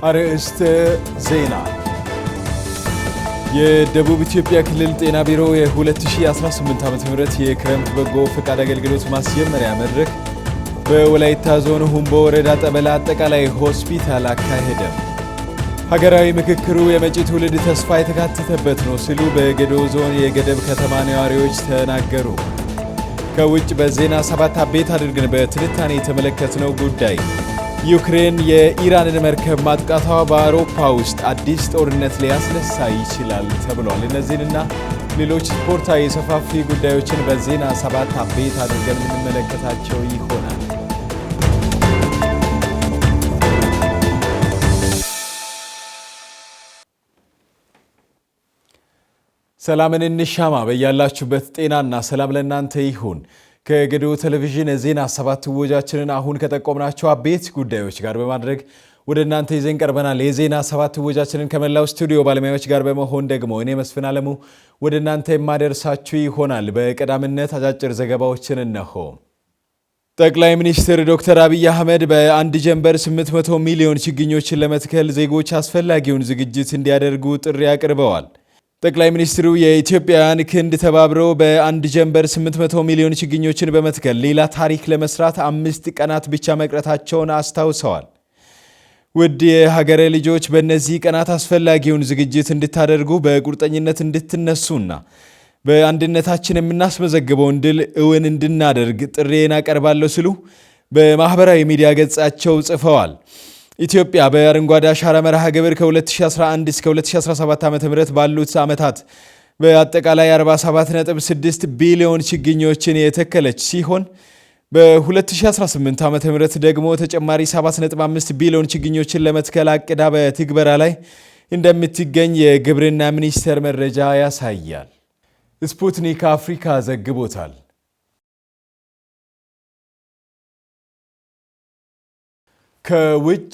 አርዕስተ ዜና የደቡብ ኢትዮጵያ ክልል ጤና ቢሮ የ2018 ዓ.ም የክረምት በጎ ፈቃድ አገልግሎት ማስጀመሪያ መድረክ በወላይታ ዞን ሁምቦ ወረዳ ጠበላ አጠቃላይ ሆስፒታል አካሄደ። ሀገራዊ ምክክሩ የመጪ ትውልድ ተስፋ የተካተተበት ነው ሲሉ በገዶ ዞን የገደብ ከተማ ነዋሪዎች ተናገሩ። ከውጭ በዜና 7 አበይት አድርገን በትንታኔ የተመለከትነው ጉዳይ ዩክሬን የኢራንን መርከብ ማጥቃቷ በአውሮፓ ውስጥ አዲስ ጦርነት ሊያስነሳ ይችላል ተብሏል። እነዚህንና ሌሎች ስፖርታዊ ሰፋፊ ጉዳዮችን በዜና 7 አበይት አድርገን የምንመለከታቸው ይሆናል። ሰላምን እንሻማ። በያላችሁበት ጤናና ሰላም ለእናንተ ይሁን። ከገዶ ቴሌቪዥን ዜና 7 ወጃችንን አሁን ከጠቆምናቸው አበይት ጉዳዮች ጋር በማድረግ ወደ እናንተ ይዘን ቀርበናል። የዜና 7 ወጃችንን ከመላው ስቱዲዮ ባለሙያዎች ጋር በመሆን ደግሞ እኔ መስፍን አለሙ ወደ እናንተ የማደርሳችሁ ይሆናል። በቀዳምነት አጫጭር ዘገባዎችን እነሆ። ጠቅላይ ሚኒስትር ዶክተር አብይ አህመድ በአንድ ጀንበር 800 ሚሊዮን ችግኞችን ለመትከል ዜጎች አስፈላጊውን ዝግጅት እንዲያደርጉ ጥሪ አቅርበዋል። ጠቅላይ ሚኒስትሩ የኢትዮጵያውያን ክንድ ተባብረው በአንድ ጀንበር 800 ሚሊዮን ችግኞችን በመትከል ሌላ ታሪክ ለመስራት 5 ቀናት ብቻ መቅረታቸውን አስታውሰዋል። ውድ የሀገሬ ልጆች በእነዚህ ቀናት አስፈላጊውን ዝግጅት እንድታደርጉ በቁርጠኝነት እንድትነሱና በአንድነታችን የምናስመዘግበውን ድል እውን እንድናደርግ ጥሪዬን አቀርባለሁ ሲሉ በማህበራዊ ሚዲያ ገጻቸው ጽፈዋል። ኢትዮጵያ በአረንጓዴ አሻራ መርሃ ግብር ከ2011 እስከ 2017 ዓ.ም ባሉት ዓመታት በአጠቃላይ 47.6 ቢሊዮን ችግኞችን የተከለች ሲሆን በ2018 ዓ.ም ደግሞ ተጨማሪ 7.5 ቢሊዮን ችግኞችን ለመትከል አቅዳ በትግበራ ላይ እንደምትገኝ የግብርና ሚኒስቴር መረጃ ያሳያል። ስፑትኒክ አፍሪካ ዘግቦታል። ከውጭ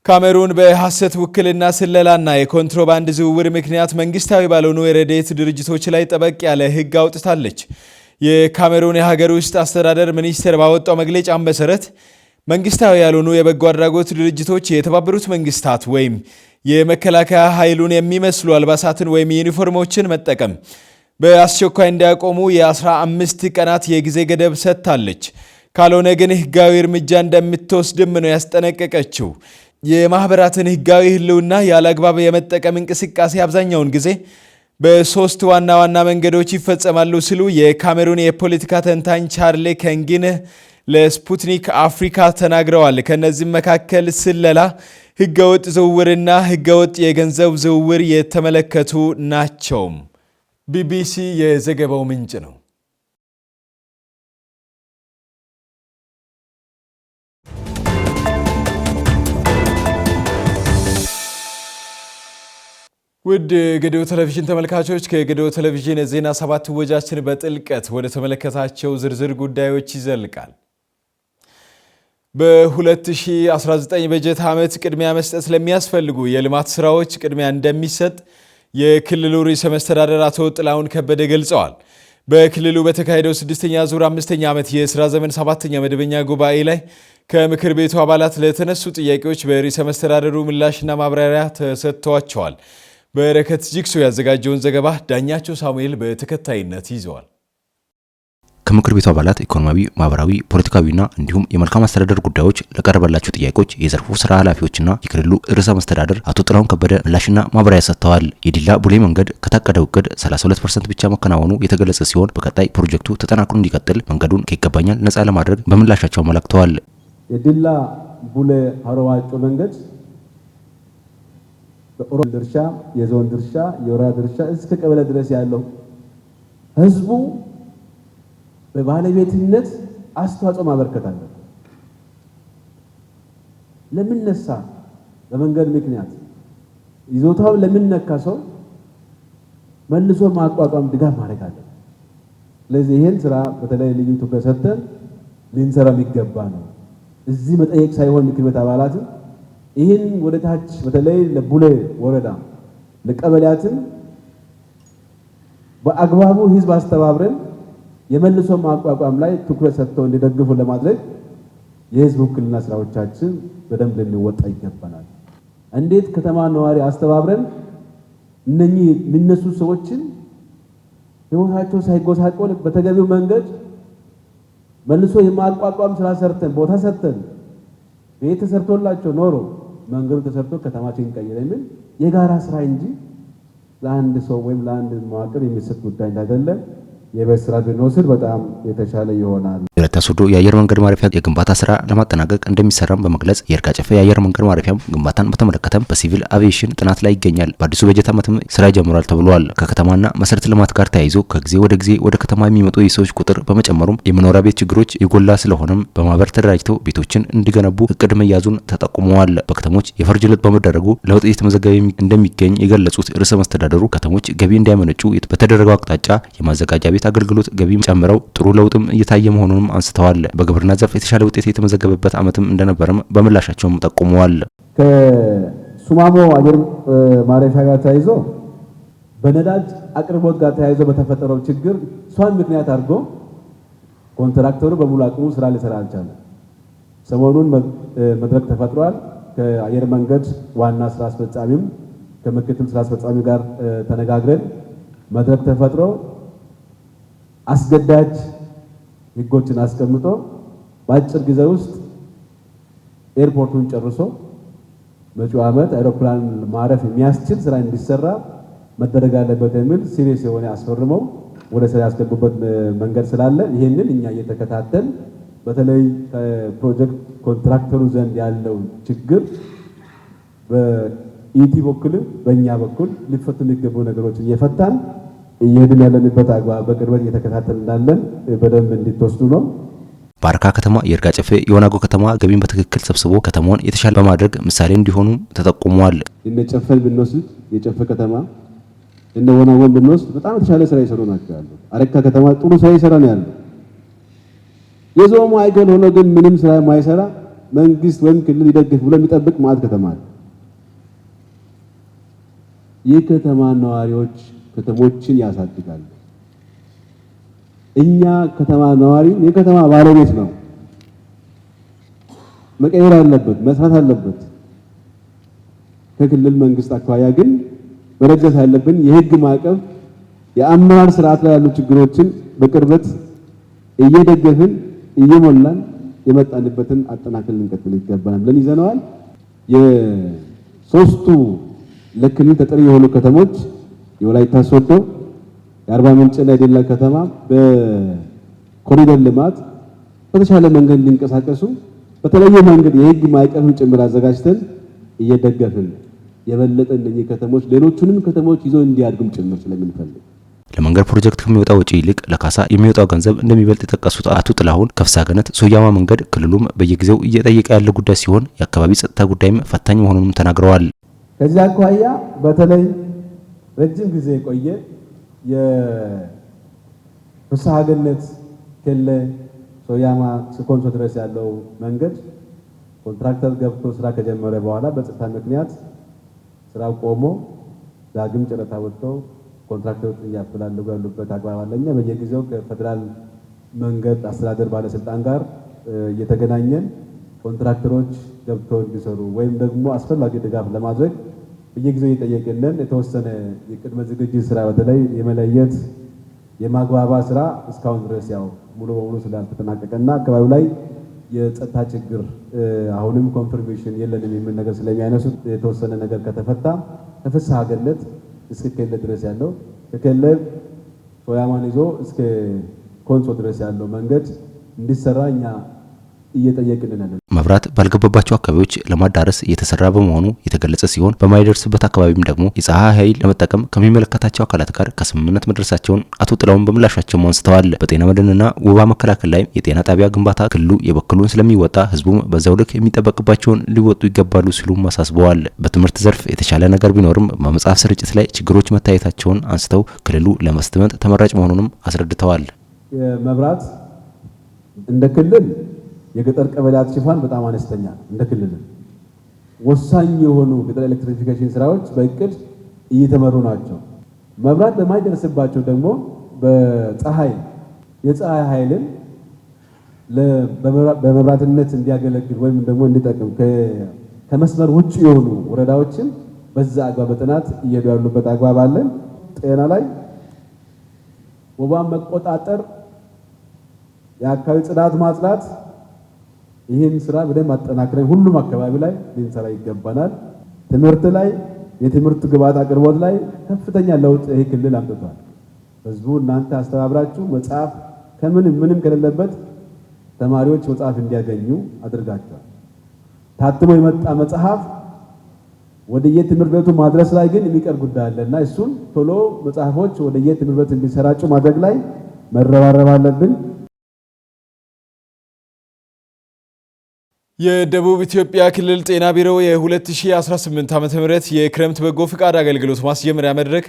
ካሜሩን በሐሰት ውክልና ስለላና የኮንትሮባንድ ዝውውር ምክንያት መንግስታዊ ባልሆኑ የረድኤት ድርጅቶች ላይ ጠበቅ ያለ ሕግ አውጥታለች። የካሜሩን የሀገር ውስጥ አስተዳደር ሚኒስቴር ባወጣው መግለጫ መሰረት መንግስታዊ ያልሆኑ የበጎ አድራጎት ድርጅቶች የተባበሩት መንግስታት ወይም የመከላከያ ኃይሉን የሚመስሉ አልባሳትን ወይም ዩኒፎርሞችን መጠቀም በአስቸኳይ እንዲያቆሙ የ15 ቀናት የጊዜ ገደብ ሰጥታለች። ካልሆነ ግን ህጋዊ እርምጃ እንደምትወስድም ነው ያስጠነቀቀችው። የማህበራትን ህጋዊ ህልውና ያለአግባብ የመጠቀም እንቅስቃሴ አብዛኛውን ጊዜ በ3 ዋና ዋና መንገዶች ይፈጸማሉ ሲሉ የካሜሩን የፖለቲካ ተንታኝ ቻርሌ ከንጊንህ ለስፑትኒክ አፍሪካ ተናግረዋል። ከነዚህም መካከል ስለላ፣ ህገወጥ ዝውውርና ህገወጥ የገንዘብ ዝውውር የተመለከቱ ናቸው። ቢቢሲ የዘገባው ምንጭ ነው። ውድ ገዶ ቴሌቪዥን ተመልካቾች ከገዶ ቴሌቪዥን ዜና 7 ወጃችን በጥልቀት ወደ ተመለከታቸው ዝርዝር ጉዳዮች ይዘልቃል። በ2019 በጀት ዓመት ቅድሚያ መስጠት ለሚያስፈልጉ የልማት ስራዎች ቅድሚያ እንደሚሰጥ የክልሉ ርዕሰ መስተዳድር አቶ ጥላሁን ከበደ ገልጸዋል። በክልሉ በተካሄደው 6ኛ ዙር 5ኛ ዓመት የሥራ ዘመን 7ኛ መደበኛ ጉባኤ ላይ ከምክር ቤቱ አባላት ለተነሱ ጥያቄዎች በርዕሰ መስተዳድሩ ምላሽና ማብራሪያ ተሰጥቷቸዋል። በረከት ጅክሶ ያዘጋጀውን ዘገባ ዳኛቸው ሳሙኤል በተከታይነት ይዘዋል። ከምክር ቤቱ አባላት ኢኮኖሚያዊ፣ ማህበራዊ፣ ፖለቲካዊና እንዲሁም የመልካም አስተዳደር ጉዳዮች ለቀረበላቸው ጥያቄዎች የዘርፉ ስራ ኃላፊዎችና የክልሉ ርዕሰ መስተዳድር አቶ ጥላሁን ከበደ ምላሽና ማብራሪያ ሰጥተዋል። የዲላ ቡሌ መንገድ ከታቀደው እቅድ 32% ብቻ መከናወኑ የተገለጸ ሲሆን በቀጣይ ፕሮጀክቱ ተጠናክሮ እንዲቀጥል መንገዱን ከይገባኛል ነፃ ለማድረግ በምላሻቸው አመልክተዋል። የዲላ ቡሌ ሀሮ ዋጮ መንገድ በኦሮሚያ ድርሻ፣ የዞን ድርሻ፣ የወረዳ ድርሻ እስከ ቀበሌ ድረስ ያለው ህዝቡ በባለቤትነት አስተዋጽኦ ማበርከት አለበት። ለምንነሳ በመንገድ ምክንያት ይዞታው ለምንነካ ሰው መልሶ ማቋቋም ድጋፍ ማድረግ አለበት። ስለዚህ ይሄን ስራ በተለይ ልዩ ትኩረት ሰጥተን ልንሰራ የሚገባ ነው። እዚህ መጠየቅ ሳይሆን ምክር ቤት አባላት ይህን ወደ ታች በተለይ ለቡሌ ወረዳ ለቀበሌያትን በአግባቡ ህዝብ አስተባብረን የመልሶ ማቋቋም ላይ ትኩረት ሰጥተው እንዲደግፉ ለማድረግ የህዝብ ውክልና ስራዎቻችን በደንብ ልንወጣ ይገባናል። እንዴት ከተማ ነዋሪ አስተባብረን እነኚህ የሚነሱ ሰዎችን ህይወታቸው ሳይጎሳቆል በተገቢው መንገድ መልሶ የማቋቋም ስራ ሰርተን ቦታ ሰጥተን ቤት ተሰርቶላቸው ኖሮ መንገዱ ተሰርቶ ከተማችን ቀይረ የሚል የጋራ ስራ እንጂ ለአንድ ሰው ወይም ለአንድ መዋቅር የሚሰጥ ጉዳይ አይደለም። የቤት ስራ ብንወስድ በጣም የተሻለ ይሆናል። የወላይታ ሶዶ የአየር መንገድ ማረፊያ የግንባታ ስራ ለማጠናቀቅ እንደሚሰራም በመግለጽ የይርጋ ጨፌ የአየር መንገድ ማረፊያም ግንባታን በተመለከተም በሲቪል አቪዬሽን ጥናት ላይ ይገኛል። በአዲሱ በጀት ዓመትም ስራ ጀምሯል ተብሏል። ከከተማና መሰረተ ልማት ጋር ተያይዞ ከጊዜ ወደ ጊዜ ወደ ከተማ የሚመጡ የሰዎች ቁጥር በመጨመሩም የመኖሪያ ቤት ችግሮች የጎላ ስለሆነም በማህበር ተደራጅተው ቤቶችን እንዲገነቡ እቅድ መያዙን ተጠቁመዋል። በከተሞች የፈርጅ ልጥ በመደረጉ ለውጥ እየተመዘገበ እንደሚገኝ የገለጹት ርዕሰ መስተዳደሩ ከተሞች ገቢ እንዲያመነጩ በተደረገው አቅጣጫ የማዘጋጃ ቤት አገልግሎት ገቢ ጨምረው ጥሩ ለውጥም እየታየ መሆኑንም አንስተዋል። በግብርና ዘርፍ የተሻለ ውጤት የተመዘገበበት ዓመትም እንደነበረም በምላሻቸውም ጠቁመዋል። ከሱማሞ አየር ማረፊያ ጋር ተያይዞ በነዳጅ አቅርቦት ጋር ተያይዞ በተፈጠረው ችግር እሷን ምክንያት አድርጎ ኮንትራክተሩ በሙሉ አቅሙ ስራ ሊሰራ አልቻለም። ሰሞኑን መድረክ ተፈጥሯል። ከአየር መንገድ ዋና ስራ አስፈጻሚም ከምክትል ስራ አስፈጻሚ ጋር ተነጋግረን መድረክ ተፈጥሮ አስገዳጅ ህጎችን አስቀምጦ በአጭር ጊዜ ውስጥ ኤርፖርቱን ጨርሶ መጪው ዓመት አውሮፕላን ማረፍ የሚያስችል ስራ እንዲሰራ መደረግ አለበት የሚል ሲሪየስ የሆነ አስፈርመው ወደ ስራ ያስገቡበት መንገድ ስላለ ይሄንን እኛ እየተከታተል በተለይ ከፕሮጀክት ኮንትራክተሩ ዘንድ ያለው ችግር በኢቲ በኩል በእኛ በኩል ሊፈቱ የሚገቡ ነገሮችን እየፈታን እየሄድን ያለንበት አግባብ በቅርበት እየተከታተል እንዳለን በደንብ እንድትወስዱ ነው። በአርካ ከተማ የይርጋ ጨፌ የወናጎ ከተማ ገቢን በትክክል ሰብስቦ ከተማውን የተሻለ በማድረግ ምሳሌ እንዲሆኑ ተጠቁመዋል። እነ ጨፌን ብንወስድ የጨፌ ከተማ እነ ወናጎን ብንወስድ በጣም የተሻለ ስራ ይሰሩ ናቸው ያለው። አረካ ከተማ ጥሩ ስራ ይሰራ ነው ያለው። የዞኑ ማዕከል ሆኖ ግን ምንም ስራ የማይሰራ መንግስት ወይም ክልል ይደግፍ ብሎ የሚጠብቅ ማለት ከተማ አለ። የከተማ ነዋሪዎች ከተሞችን ያሳድጋሉ። እኛ ከተማ ነዋሪ የከተማ ባለቤት ነው፣ መቀየር አለበት፣ መስራት አለበት። ከክልል መንግስት አኳያ ግን መረጃት ያለብን የህግ ማዕቀፍ የአመራር ስርዓት ላይ ያሉ ችግሮችን በቅርበት እየደገፍን እየሞላን የመጣንበትን አጠናክረን ልንቀጥል ይገባናል ብለን ይዘነዋል። የሶስቱ ለክልል ተጠሪ የሆኑ ከተሞች የወላይታ ሶዶ፣ የአርባ ምንጭና የዲላ ከተማ በኮሪደር ልማት በተሻለ መንገድ እንዲንቀሳቀሱ በተለየ መንገድ የህግ ማዕቀፍን ጭምር አዘጋጅተን እየደገፍን የበለጠ እነኚህ ከተሞች ሌሎቹንም ከተሞች ይዘው እንዲያድጉም ጭምር ስለምንፈልግ ለመንገድ ፕሮጀክት ከሚወጣው ወጪ ይልቅ ለካሳ የሚወጣው ገንዘብ እንደሚበልጥ የጠቀሱት አቶ ጥላሁን ከፍሳ ገነት ሶያማ መንገድ ክልሉም በየጊዜው እየጠየቀ ያለ ጉዳይ ሲሆን የአካባቢ ጸጥታ ጉዳይም ፈታኝ መሆኑንም ተናግረዋል። ከዚህ አኳያ በተለይ ረጅም ጊዜ የቆየ የፍስሐ ገነት ከለ ሶያማ ስኮንሶ ድረስ ያለው መንገድ ኮንትራክተር ገብቶ ስራ ከጀመረ በኋላ በጸጥታ ምክንያት ስራው ቆሞ ዳግም ጨረታ ወጥተው ኮንትራክተሮች እያፈላለጉ ያሉበት አግባብ አለኛ። በየጊዜው ከፌደራል መንገድ አስተዳደር ባለስልጣን ጋር እየተገናኘን ኮንትራክተሮች ገብተው እንዲሰሩ ወይም ደግሞ አስፈላጊ ድጋፍ ለማድረግ በየጊዜው እየጠየቅንን የተወሰነ የቅድመ ዝግጅት ስራ በተለይ የመለየት የማግባባ ስራ እስካሁን ድረስ ያው ሙሉ በሙሉ ስላልተጠናቀቀና አካባቢው ላይ የጸጥታ ችግር አሁንም ኮንፈርሜሽን የለንም የሚል ነገር ስለሚያነሱት የተወሰነ ነገር ከተፈታ ከፍስሐ ገነት እስከ ከለ ድረስ ያለው ከከለ ሶያማን ይዞ እስከ ኮንሶ ድረስ ያለው መንገድ እንዲሰራ እኛ እየጠየቅን ነን። መብራት ባልገባባቸው አካባቢዎች ለማዳረስ እየተሰራ በመሆኑ የተገለጸ ሲሆን በማይደርስበት አካባቢም ደግሞ የፀሐይ ኃይል ለመጠቀም ከሚመለከታቸው አካላት ጋር ከስምምነት መድረሳቸውን አቶ ጥላሁን በምላሻቸው አንስተዋል። በጤና መድንና ወባ መከላከል ላይ የጤና ጣቢያ ግንባታ ክልሉ የበኩሉን ስለሚወጣ ህዝቡም በዛው ልክ የሚጠበቅባቸውን ሊወጡ ይገባሉ ሲሉም አሳስበዋል። በትምህርት ዘርፍ የተሻለ ነገር ቢኖርም በመጽሐፍ ስርጭት ላይ ችግሮች መታየታቸውን አንስተው ክልሉ ለኢንቨስትመንት ተመራጭ መሆኑንም አስረድተዋል። መብራት እንደ ክልል የገጠር ቀበሌያት ሽፋን በጣም አነስተኛ እንደ ክልል ወሳኝ የሆኑ ገጠር ኤሌክትሪፊኬሽን ስራዎች በእቅድ እየተመሩ ናቸው። መብራት በማይደርስባቸው ደግሞ በፀሐይ የፀሐይ ኃይልን በመብራትነት እንዲያገለግል ወይም ደግሞ እንዲጠቅም ከመስመር ውጭ የሆኑ ወረዳዎችን በዛ አግባብ በጥናት እየሄዱ ያሉበት አግባብ አለ። ጤና ላይ ወባን መቆጣጠር፣ የአካባቢ ጽዳት ማጽዳት፣ ይህን ስራ በደንብ አጠናክረን ሁሉም አካባቢ ላይ ልንሰራ ይገባናል። ትምህርት ላይ የትምህርት ግብዓት አቅርቦት ላይ ከፍተኛ ለውጥ ይሄ ክልል አምጥቷል። ህዝቡ እናንተ አስተባብራችሁ መጽሐፍ ምንም ከሌለበት ተማሪዎች መጽሐፍ እንዲያገኙ አድርጋቸዋል። ታትሞ የመጣ መጽሐፍ ወደየ ትምህርት ቤቱ ማድረስ ላይ ግን የሚቀር ጉዳይ አለና እሱን ቶሎ መጽሐፎች ወደየ ትምህርት ቤት እንዲሰራጩ ማድረግ ላይ መረባረብ አለብን። የደቡብ ኢትዮጵያ ክልል ጤና ቢሮ የ2018 ዓ.ም የክረምት በጎ ፍቃድ አገልግሎት ማስጀመሪያ መድረክ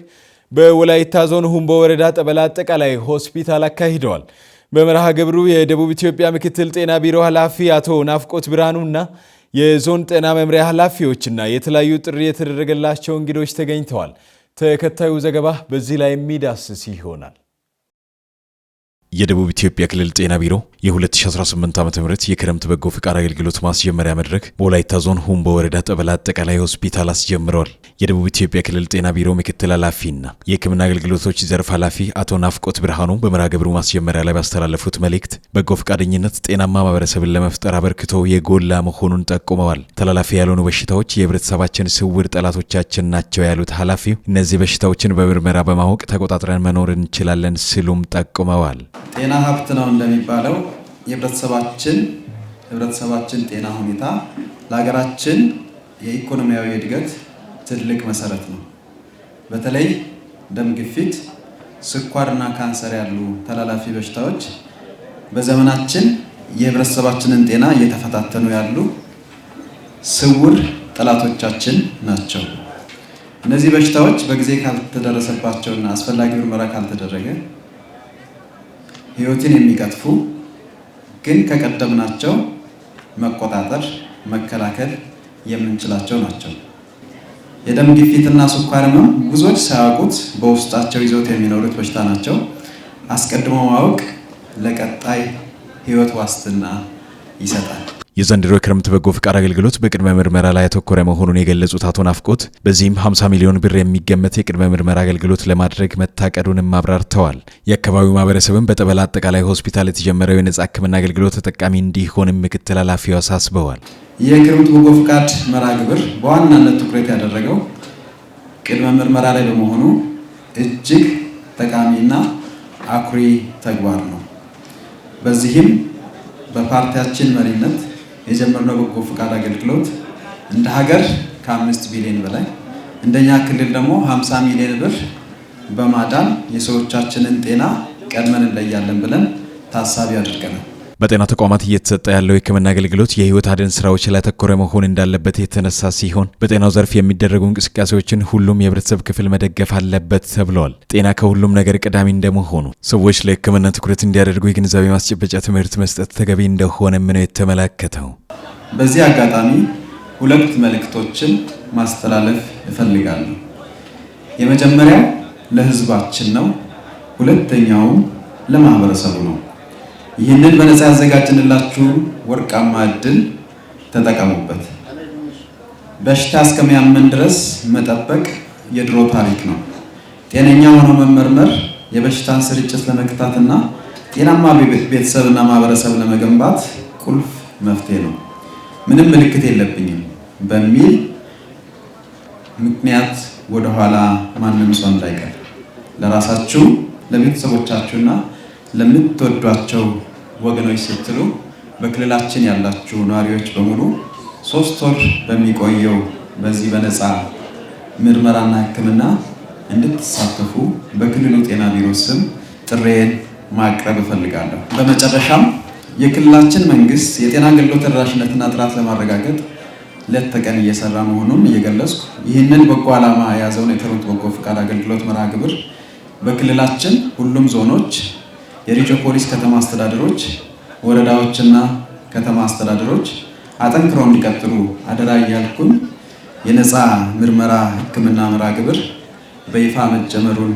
በወላይታ ዞን ሁምቦ ወረዳ ጠበላ አጠቃላይ ሆስፒታል አካሂደዋል። በመርሃ ግብሩ የደቡብ ኢትዮጵያ ምክትል ጤና ቢሮ ኃላፊ አቶ ናፍቆት ብርሃኑና የዞን ጤና መምሪያ ኃላፊዎችና የተለያዩ ጥሪ የተደረገላቸው እንግዶች ተገኝተዋል። ተከታዩ ዘገባ በዚህ ላይ የሚዳስስ ይሆናል። የደቡብ ኢትዮጵያ ክልል ጤና ቢሮ የ2018 ዓ.ም የክረምት በጎ ፍቃድ አገልግሎት ማስጀመሪያ መድረክ በወላይታ ዞን ሁምቦ ወረዳ ጠበላ አጠቃላይ ሆስፒታል አስጀምረዋል። የደቡብ ኢትዮጵያ ክልል ጤና ቢሮ ምክትል ኃላፊና የሕክምና አገልግሎቶች ዘርፍ ኃላፊ አቶ ናፍቆት ብርሃኑ በመርሃ ግብሩ ማስጀመሪያ ላይ ባስተላለፉት መልእክት በጎ ፍቃደኝነት ጤናማ ማህበረሰብን ለመፍጠር አበርክቶ የጎላ መሆኑን ጠቁመዋል። ተላላፊ ያልሆኑ በሽታዎች የህብረተሰባችን ስውር ጠላቶቻችን ናቸው ያሉት ኃላፊው እነዚህ በሽታዎችን በምርመራ በማወቅ ተቆጣጥረን መኖር እንችላለን ሲሉም ጠቁመዋል። ጤና ሀብት ነው እንደሚባለው የህብረተሰባችን ጤና ሁኔታ ለሀገራችን የኢኮኖሚያዊ እድገት ትልቅ መሰረት ነው። በተለይ ደም ግፊት፣ ስኳርና ካንሰር ያሉ ተላላፊ በሽታዎች በዘመናችን የህብረተሰባችንን ጤና እየተፈታተኑ ያሉ ስውር ጠላቶቻችን ናቸው። እነዚህ በሽታዎች በጊዜ ካልተደረሰባቸውና አስፈላጊ ምርመራ ካልተደረገ ህይወትን የሚቀጥፉ ግን ከቀደምናቸው መቆጣጠር መከላከል የምንችላቸው ናቸው። የደም ግፊትና ስኳር ህመም ብዙዎች ሳያውቁት በውስጣቸው ይዘውት የሚኖሩት በሽታ ናቸው። አስቀድሞ ማወቅ ለቀጣይ ህይወት ዋስትና ይሰጣል። የዘንድሮ የክረምት በጎ ፍቃድ አገልግሎት በቅድመ ምርመራ ላይ ያተኮረ መሆኑን የገለጹት አቶ ናፍቆት በዚህም 50 ሚሊዮን ብር የሚገመት የቅድመ ምርመራ አገልግሎት ለማድረግ መታቀዱንም አብራርተዋል። የአካባቢው ማህበረሰብን በጠበላ አጠቃላይ ሆስፒታል የተጀመረው የነጻ ሕክምና አገልግሎት ተጠቃሚ እንዲሆንም ምክትል ኃላፊው አሳስበዋል። የክረምት በጎ ፍቃድ መርሃ ግብር በዋናነት ትኩረት ያደረገው ቅድመ ምርመራ ላይ በመሆኑ እጅግ ጠቃሚና አኩሪ ተግባር ነው። በዚህም በፓርቲያችን መሪነት የጀመርነው በጎ ፍቃድ አገልግሎት እንደ ሀገር ከ5 ቢሊዮን በላይ እንደኛ ክልል ደግሞ 50 ሚሊዮን ብር በማዳን የሰዎቻችንን ጤና ቀድመን እንለያለን ብለን ታሳቢ አድርገናል። በጤና ተቋማት እየተሰጠ ያለው የሕክምና አገልግሎት የህይወት አድን ስራዎች ላይ ያተኮረ መሆን እንዳለበት የተነሳ ሲሆን በጤናው ዘርፍ የሚደረጉ እንቅስቃሴዎችን ሁሉም የህብረተሰብ ክፍል መደገፍ አለበት ተብሏል። ጤና ከሁሉም ነገር ቀዳሚ እንደመሆኑ ሰዎች ለሕክምና ትኩረት እንዲያደርጉ የግንዛቤ ማስጨበጫ ትምህርት መስጠት ተገቢ እንደሆነም ነው የተመላከተው። በዚህ አጋጣሚ 2 መልእክቶችን ማስተላለፍ እፈልጋለሁ። የመጀመሪያው ለህዝባችን ነው፣ ሁለተኛውም ለማህበረሰቡ ነው። ይህንን በነፃ ያዘጋጅንላችሁ ወርቃማ እድል ተጠቀሙበት። በሽታ እስከሚያመን ድረስ መጠበቅ የድሮ ታሪክ ነው። ጤነኛ ሆኖ መመርመር የበሽታን ስርጭት ለመግታትና ጤናማ ቤተሰብና ማህበረሰብ ለመገንባት ቁልፍ መፍትሄ ነው። ምንም ምልክት የለብኝም በሚል ምክንያት ወደኋላ ማንም ሰው እንዳይቀር ለራሳችሁ ለቤተሰቦቻችሁና ለምትወዷቸው ወገኖች ስትሉ በክልላችን ያላችሁ ነዋሪዎች በሙሉ 3 ወር በሚቆየው በዚህ በነፃ ምርመራና ሕክምና እንድትሳተፉ በክልሉ ጤና ቢሮ ስም ጥሬን ማቅረብ እፈልጋለሁ። በመጨረሻም የክልላችን መንግስት የጤና አገልግሎት ተደራሽነትና ጥራት ለማረጋገጥ ሌት ተቀን እየሰራ መሆኑን እየገለጽኩ ይህንን በጎ ዓላማ የያዘውን የክረምት በጎ ፍቃድ አገልግሎት መርሃ ግብር በክልላችን ሁሉም ዞኖች የሪጆ ፖሊስ ከተማ አስተዳደሮች፣ ወረዳዎችና ከተማ አስተዳደሮች አጠንክረው እንዲቀጥሉ አደራ እያልኩኝ የነፃ ምርመራ ሕክምና መርሃ ግብር በይፋ መጀመሩን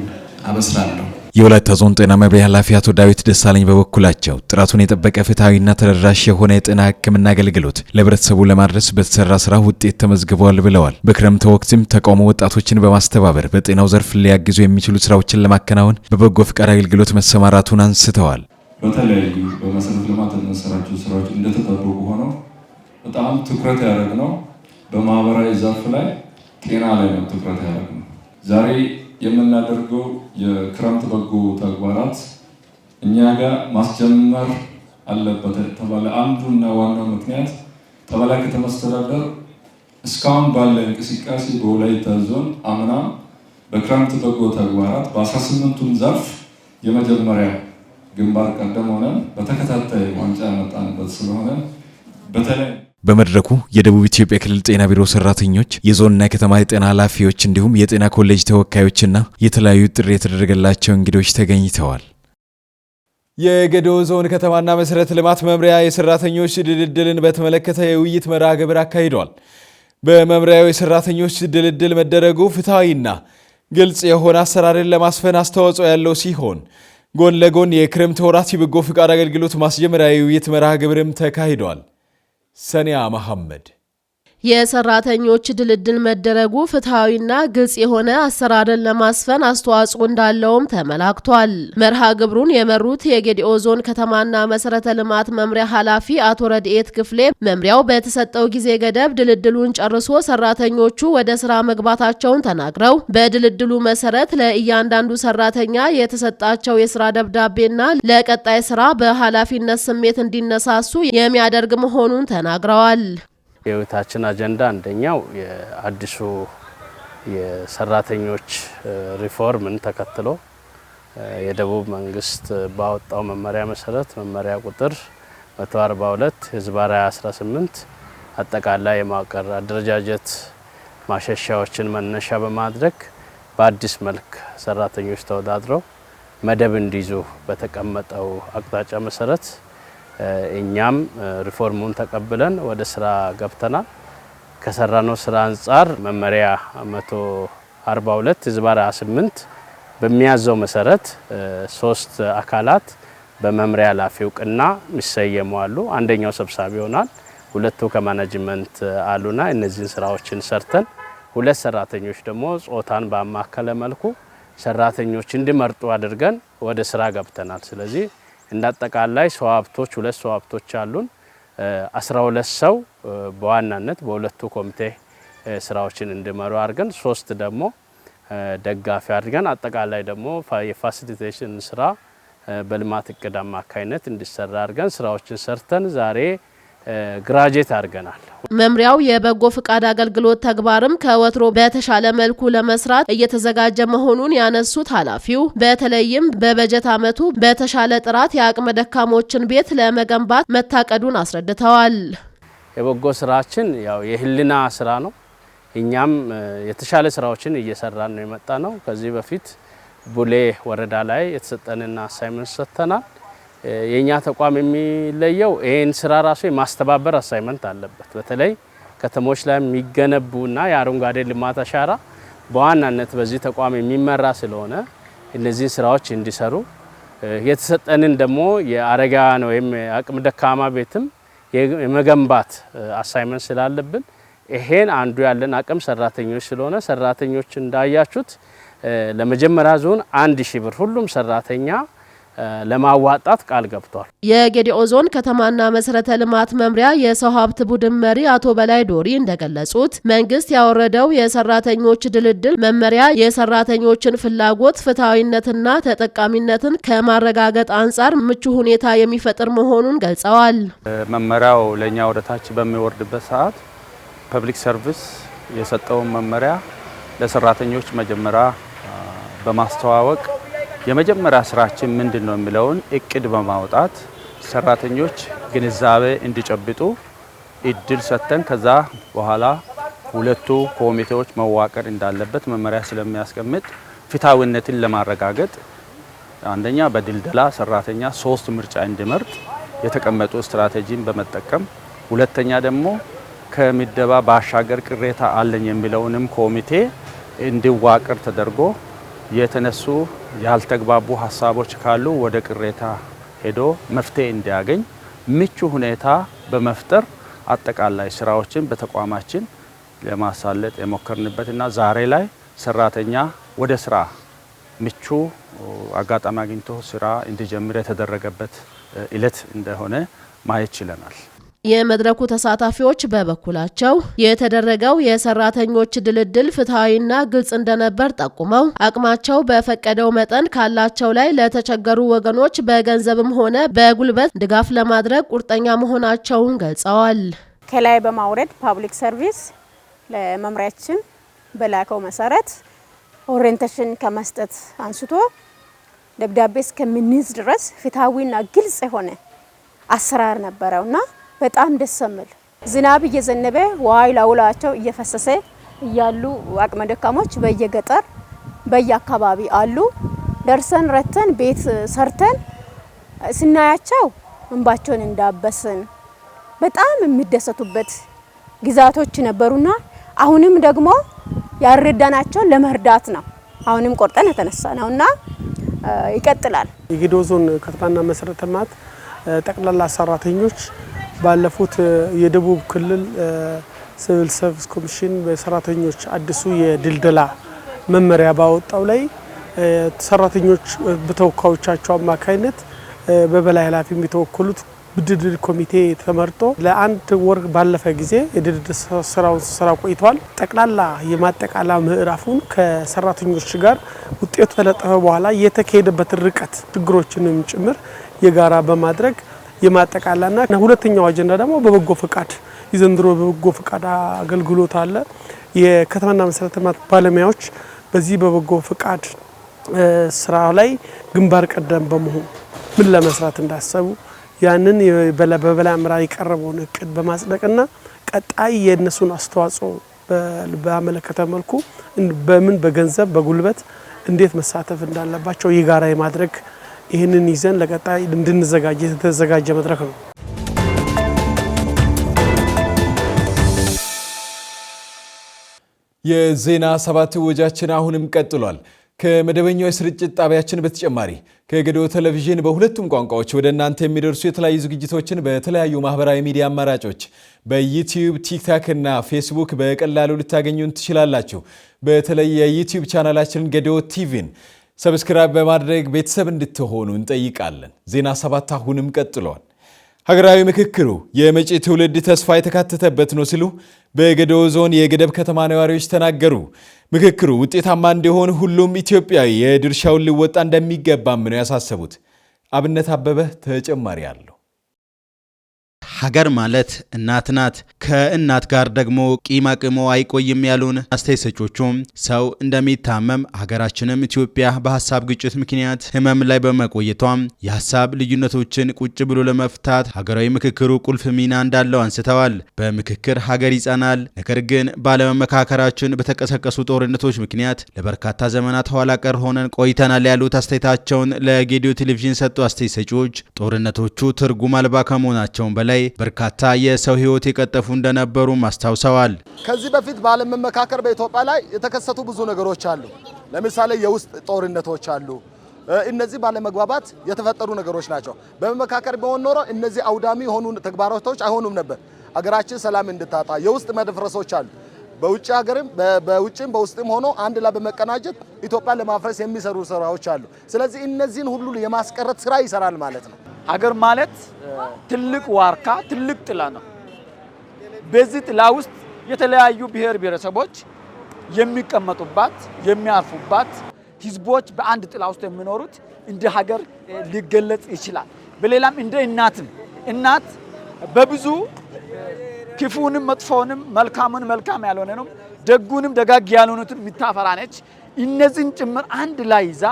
አበስራለሁ። የወላይታ ዞን ጤና መምሪያ ኃላፊ አቶ ዳዊት ደሳለኝ በበኩላቸው ጥራቱን የጠበቀ ፍትሐዊና ተደራሽ የሆነ የጤና ሕክምና አገልግሎት ለህብረተሰቡ ለማድረስ በተሰራ ስራ ውጤት ተመዝግበዋል ብለዋል። በክረምት ወቅትም ተቃውሞ ወጣቶችን በማስተባበር በጤናው ዘርፍ ሊያግዙ የሚችሉ ስራዎችን ለማከናወን በበጎ ፍቃድ አገልግሎት መሰማራቱን አንስተዋል። በተለያዩ በመሰረተ ልማት የሚሰራቸው ስራዎች እንደተጠበቁ ሆነው በጣም ትኩረት ያደረግነው በማህበራዊ ዘርፍ ላይ ጤና ላይ ነው ትኩረት ያደረግነው። ዛሬ የምናደርገው የክረምት በጎ ተግባራት እኛ ጋር ማስጀመር አለበት ተባለ። አንዱና ዋናው ምክንያት ጠበላ ከተማ አስተዳደር እስካሁን ባለ እንቅስቃሴ በወላይታ ዞን አምና በክረምት በጎ ተግባራት በ18ቱም ዘርፍ የመጀመሪያ ግንባር ቀደም ሆነን በተከታታይ ዋንጫ ያመጣንበት ስለሆነ በተለይ በመድረኩ የደቡብ ኢትዮጵያ ክልል ጤና ቢሮ ሰራተኞች፣ የዞንና የከተማ የጤና ኃላፊዎች እንዲሁም የጤና ኮሌጅ ተወካዮችና የተለያዩ ጥሪ የተደረገላቸው እንግዶች ተገኝተዋል። የጌዴኦ ዞን ከተማና መሰረተ ልማት መምሪያ የሰራተኞች ድልድልን በተመለከተ የውይይት መርሃ ግብር አካሂዷል። በመምሪያው የሰራተኞች ድልድል መደረጉ ፍትሐዊና ግልጽ የሆነ አሰራርን ለማስፈን አስተዋጽኦ ያለው ሲሆን ጎን ለጎን የክረምት ወራት የበጎ ፍቃድ አገልግሎት ማስጀመሪያ የውይይት መርሃ ግብርም ተካሂዷል። ሰኒያ መሐመድ የሰራተኞች ድልድል መደረጉ ፍትሐዊና ግልጽ የሆነ አሰራርን ለማስፈን አስተዋጽኦ እንዳለውም ተመላክቷል። መርሃ ግብሩን የመሩት የጌዴኦ ዞን ከተማና መሰረተ ልማት መምሪያ ኃላፊ አቶ ረድኤት ክፍሌ መምሪያው በተሰጠው ጊዜ ገደብ ድልድሉን ጨርሶ ሰራተኞቹ ወደ ስራ መግባታቸውን ተናግረው በድልድሉ መሰረት ለእያንዳንዱ ሰራተኛ የተሰጣቸው የስራ ደብዳቤና ለቀጣይ ስራ በኃላፊነት ስሜት እንዲነሳሱ የሚያደርግ መሆኑን ተናግረዋል። የውይይታችን አጀንዳ አንደኛው የአዲሱ የሰራተኞች ሪፎርምን ተከትሎ የደቡብ መንግስት ባወጣው መመሪያ መሰረት መመሪያ ቁጥር 142/2018 አጠቃላይ የማዕቀር አደረጃጀት ማሻሻያዎችን መነሻ በማድረግ በአዲስ መልክ ሰራተኞች ተወዳድረው መደብ እንዲይዙ በተቀመጠው አቅጣጫ መሰረት እኛም ሪፎርሙን ተቀብለን ወደ ስራ ገብተናል። ከሰራነው ስራ አንጻር መመሪያ 142/2018 በሚያዘው መሰረት 3 አካላት በመምሪያ ኃላፊ እውቅና የሚሰየሙ አሉ። አንደኛው ሰብሳቢ ይሆናል። 2 ከማኔጅመንት አሉና እነዚህን ስራዎችን ሰርተን 2 ሰራተኞች ደግሞ ጾታን ባማከለ መልኩ ሰራተኞች እንዲመርጡ አድርገን ወደ ስራ ገብተናል። ስለዚህ እንዳጠቃላይ ሰው ሀብቶች 2 ሰው ሀብቶች አሉን። 12 ሰው በዋናነት በሁለቱ ኮሚቴ ስራዎችን እንዲመሩ አድርገን 3 ደግሞ ደጋፊ አድርገን አጠቃላይ ደግሞ የፋሲሊቴሽን ስራ በልማት እቅድ አማካይነት እንዲሰራ አድርገን ስራዎችን ሰርተን ዛሬ ግራጁዌት አድርገናል። መምሪያው የበጎ ፍቃድ አገልግሎት ተግባርም ከወትሮ በተሻለ መልኩ ለመስራት እየተዘጋጀ መሆኑን ያነሱት ኃላፊው በተለይም በበጀት ዓመቱ በተሻለ ጥራት የአቅመ ደካሞችን ቤት ለመገንባት መታቀዱን አስረድተዋል። የበጎ ስራችን ያው የህልና ስራ ነው። እኛም የተሻለ ስራዎችን እየሰራን ነው የመጣ ነው። ከዚህ በፊት ቡሌ ወረዳ ላይ የተሰጠንና አሳይመንት ሰጥተናል። የኛ ተቋም የሚለየው ይሄን ስራ ራሱ የማስተባበር አሳይመንት አለበት። በተለይ ከተሞች ላይ የሚገነቡና የአረንጓዴ ልማት አሻራ በዋናነት በዚህ ተቋም የሚመራ ስለሆነ እነዚህ ስራዎች እንዲሰሩ የተሰጠንን ደግሞ የአረጋውያን ወይም አቅም ደካማ ቤትም የመገንባት አሳይመንት ስላለብን ይሄን አንዱ ያለን አቅም ሰራተኞች ስለሆነ ሰራተኞች እንዳያችሁት ለመጀመሪያ ዞን 1000 ብር ሁሉም ሰራተኛ ለማዋጣት ቃል ገብቷል። የጌዴኦ ዞን ከተማና መሰረተ ልማት መምሪያ የሰው ሀብት ቡድን መሪ አቶ በላይ ዶሪ እንደገለጹት መንግስት ያወረደው የሰራተኞች ድልድል መመሪያ የሰራተኞችን ፍላጎት ፍትሐዊነትና ተጠቃሚነትን ከማረጋገጥ አንጻር ምቹ ሁኔታ የሚፈጥር መሆኑን ገልጸዋል። መመሪያው ለኛ ወደታች በሚወርድበት ሰዓት ፐብሊክ ሰርቪስ የሰጠውን መመሪያ ለሰራተኞች መጀመሪያ በማስተዋወቅ የመጀመሪያ ስራችን ምንድነው የሚለውን እቅድ በማውጣት ሰራተኞች ግንዛቤ እንዲጨብጡ እድል ሰጥተን ከዛ በኋላ 2 ኮሚቴዎች መዋቀር እንዳለበት መመሪያ ስለሚያስቀምጥ ፍትሐዊነትን ለማረጋገጥ አንደኛ በድልደላ ሰራተኛ 3 ምርጫ እንዲመርጥ የተቀመጡ ስትራቴጂን በመጠቀም ሁለተኛ ደግሞ ከምደባ ባሻገር ቅሬታ አለኝ የሚለውንም ኮሚቴ እንዲዋቀር ተደርጎ የተነሱ ያልተግባቡ ሀሳቦች ካሉ ወደ ቅሬታ ሄዶ መፍትሄ እንዲያገኝ ምቹ ሁኔታ በመፍጠር አጠቃላይ ስራዎችን በተቋማችን ለማሳለጥ የሞከርንበትና ዛሬ ላይ ሰራተኛ ወደ ስራ ምቹ አጋጣሚ አግኝቶ ስራ እንዲጀምር የተደረገበት ዕለት እንደሆነ ማየት ችለናል። የመድረኩ ተሳታፊዎች በበኩላቸው የተደረገው የሰራተኞች ድልድል ፍትሐዊና ግልጽ እንደነበር ጠቁመው አቅማቸው በፈቀደው መጠን ካላቸው ላይ ለተቸገሩ ወገኖች በገንዘብም ሆነ በጉልበት ድጋፍ ለማድረግ ቁርጠኛ መሆናቸውን ገልጸዋል። ከላይ በማውረድ ፓብሊክ ሰርቪስ ለመምሪያችን በላከው መሰረት ኦሪየንቴሽን ከመስጠት አንስቶ ደብዳቤ እስከምንይዝ ድረስ ፍትሐዊና ግልጽ የሆነ አሰራር ነበረውና በጣም ደስ የሚል ዝናብ እየዘነበ ውሃ ላውላቸው እየፈሰሰ እያሉ አቅመ ደካሞች በየገጠር በየአካባቢ አሉ። ደርሰን ረተን ቤት ሰርተን ስናያቸው እንባቸውን እንዳበስን በጣም የሚደሰቱበት ግዛቶች ነበሩና አሁንም ደግሞ ያረዳናቸው ለመርዳት ነው። አሁንም ቆርጠን የተነሳ ነውና ይቀጥላል። የጌዴኦ ዞን ከተማና መሰረተ ልማት ጠቅላላ ሰራተኞች ባለፉት የደቡብ ክልል ሲቪል ሰርቪስ ኮሚሽን በሰራተኞች አዲሱ የድልደላ መመሪያ ባወጣው ላይ ሰራተኞች በተወካዮቻቸው አማካይነት በበላይ ኃላፊ የሚተወከሉት ብድድር ኮሚቴ ተመርጦ ለአንድ ወር ባለፈ ጊዜ የድድር ስራ ቆይቷል። ጠቅላላ የማጠቃላ ምዕራፉን ከሰራተኞች ጋር ውጤቱ ተለጠፈ በኋላ የተካሄደበት ርቀት ችግሮችንም ጭምር የጋራ በማድረግ የማጠቃላና ሁለተኛው አጀንዳ ደግሞ በበጎ ፍቃድ የዘንድሮ በበጎ ፍቃድ አገልግሎት አለ። የከተማና መሰረተ ልማት ባለሙያዎች በዚህ በበጎ ፍቃድ ስራ ላይ ግንባር ቀደም በመሆን ምን ለመስራት እንዳሰቡ ያንን በበላይ አመራር የቀረበውን እቅድ በማጽደቅና ቀጣይ የነሱን አስተዋጽኦ በአመለከተ መልኩ በምን በገንዘብ በጉልበት እንዴት መሳተፍ እንዳለባቸው የጋራ የማድረግ ይህንን ይዘን ለቀጣይ እንድንዘጋጅ የተዘጋጀ መድረክ ነው። የዜና ሰባት ወጃችን አሁንም ቀጥሏል። ከመደበኛው የስርጭት ጣቢያችን በተጨማሪ ከጌዴኦ ቴሌቪዥን በሁለቱም ቋንቋዎች ወደ እናንተ የሚደርሱ የተለያዩ ዝግጅቶችን በተለያዩ ማህበራዊ ሚዲያ አማራጮች በዩቲዩብ፣ ቲክታክ እና ፌስቡክ በቀላሉ ልታገኙን ትችላላችሁ። በተለይ የዩቲዩብ ቻናላችንን ጌዴኦ ቲቪን ሰብስክራይብ በማድረግ ቤተሰብ እንድትሆኑ እንጠይቃለን። ዜና ሰባት አሁንም ቀጥሏል። ሀገራዊ ምክክሩ የመጪ ትውልድ ተስፋ የተካተተበት ነው ሲሉ በጌዴኦ ዞን የገደብ ከተማ ነዋሪዎች ተናገሩ። ምክክሩ ውጤታማ እንዲሆን ሁሉም ኢትዮጵያዊ የድርሻውን ሊወጣ እንደሚገባም ነው ያሳሰቡት። አብነት አበበ ተጨማሪ አለው። ሀገር ማለት እናት ናት። ከእናት ጋር ደግሞ ቂም አቅሞ አይቆይም ያሉን አስተያየት ሰጪዎቹም ሰው እንደሚታመም ሀገራችንም ኢትዮጵያ በሀሳብ ግጭት ምክንያት ህመም ላይ በመቆየቷ የሀሳብ ልዩነቶችን ቁጭ ብሎ ለመፍታት ሀገራዊ ምክክሩ ቁልፍ ሚና እንዳለው አንስተዋል። በምክክር ሀገር ይጸናል፣ ነገር ግን ባለመመካከራችን በተቀሰቀሱ ጦርነቶች ምክንያት ለበርካታ ዘመናት ኋላ ቀር ሆነን ቆይተናል ያሉት አስተያየታቸውን ለጌዴኦ ቴሌቪዥን ሰጡ አስተያየት ሰጪዎች ጦርነቶቹ ትርጉም አልባ ከመሆናቸውም በላይ በርካታ የሰው ህይወት የቀጠፉ እንደነበሩ አስታውሰዋል። ከዚህ በፊት ባለመመካከር በኢትዮጵያ ላይ የተከሰቱ ብዙ ነገሮች አሉ። ለምሳሌ የውስጥ ጦርነቶች አሉ። እነዚህ ባለመግባባት የተፈጠሩ ነገሮች ናቸው። በመመካከር ቢሆን ኖሮ እነዚህ አውዳሚ የሆኑ ተግባራቶች አይሆኑም ነበር። አገራችን ሰላም እንድታጣ የውስጥ መደፍረሶች አሉ። በውጭ ሀገርም በውጭም በውስጥም ሆኖ አንድ ላይ በመቀናጀት ኢትዮጵያ ለማፍረስ የሚሰሩ ስራዎች አሉ። ስለዚህ እነዚህን ሁሉ የማስቀረት ስራ ይሰራል ማለት ነው። ሀገር ማለት ትልቅ ዋርካ ትልቅ ጥላ ነው። በዚህ ጥላ ውስጥ የተለያዩ ብሔር ብሔረሰቦች የሚቀመጡባት የሚያርፉባት ህዝቦች በአንድ ጥላ ውስጥ የሚኖሩት እንደ ሀገር ሊገለጽ ይችላል። በሌላም እንደ እናትም እናት በብዙ ክፉንም መጥፎንም መልካሙንም መልካም ያልሆነንም ደጉንም ደጋግ ያልሆኑትን የምታፈራ ነች። እነዚህን ጭምር አንድ ላይ ይዛ